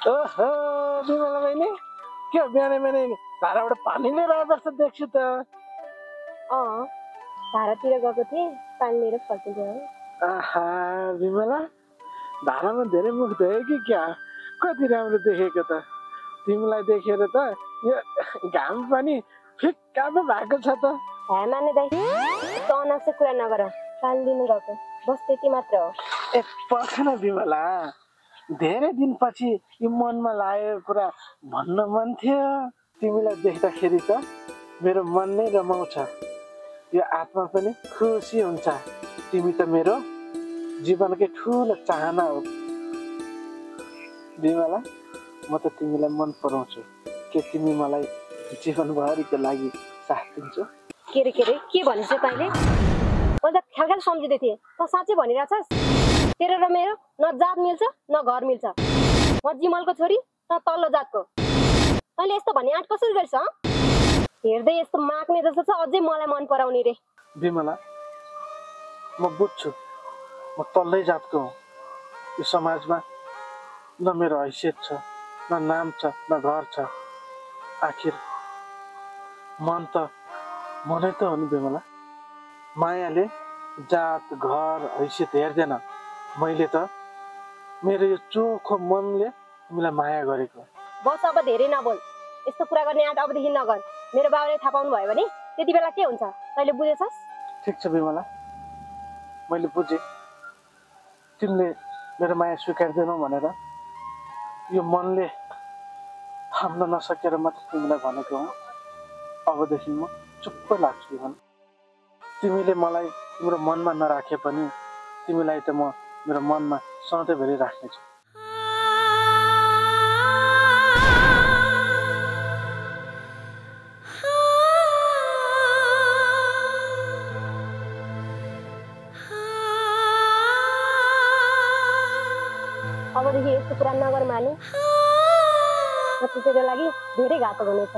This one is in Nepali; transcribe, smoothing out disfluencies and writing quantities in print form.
ओहो बिमला बहिनी के बिहानै बिहानै धाराबाट पानी लिएर आए जस्तो देख्छु त। धारातिर गएको थिएँ, पानी लिएर फर्किन्छ। आहा बिमला धारामा धेरै मुख धोयो कि क्या? कति राम्रो देखेको त। तिमीलाई देखेर त यो घाम पनि फिक्का पो भएको छ त। माने दाइ यस्तो अनावश्यक कुरा नगर, पानी लिनु गएको बस त्यति मात्र हो। ए पर्ख न बिमला, धेरै दिनपछि यो मनमा लागेको कुरा भन्न मन थियो। तिमीलाई देख्दाखेरि त मेरो मन नै रमाउँछ, यो आत्मा पनि खुसी हुन्छ। तिमी त मेरो जीवनकै ठुलो चाहना हो बिमला। म त तिमीलाई मन पराउँछु। के तिमी मलाई जीवनभरिको लागि साथ दिन्छौ? के रे के भनिस् तैँले? मैले त ख्याल सम्झिँदै थिएँ, त साँच्चै भनिरहेछस्? तेरो र मेरो न जात मिल्छ न घर मिल्छ। म जिमलको छोरी, त तल्लो जातको। तैँले यस्तो भन्ने आँट कसरी गर्छ? हेर्दै यस्तो माग्ने जस्तो छ, अझै मलाई मन पराउने रे। बिमला म बुझ्छु, म तल्लै जातको हुँ। यो समाजमा न मेरो हैसियत छ, न नाम छ, न घर छ। आखिर मन त मनै त हो नि बिमला। मायाले जात घर हैसियत हेर्दैन। मैले त मेरो यो चोखो मनले तिमीलाई माया गरेको। बस अब धेरै नबोल, यस्तो कुरा गर्ने आँट अबदेखि नगर। मेरो बाबाले थाहा पाउनु भयो भने त्यति बेला के हुन्छ तैँले बुझेछस्? ठिक छ बिमला, मैले बुझेँ। तिमीले मेरो माया स्वीकार्दैनौ भनेर यो मनले थाम्न नसकेर मात्र तिमीलाई भनेको हुँ। अबदेखि म चुप्प लाग्छु बिमला। तिमीले मलाई तिम्रो मनमा नराखे पनि तिमीलाई त म मेरो मनमा सधैँभरि राख्नेछु। अबदेखि यस्तो कुरा नगर माने, तेरो लागि धेरै घातक हुनेछ।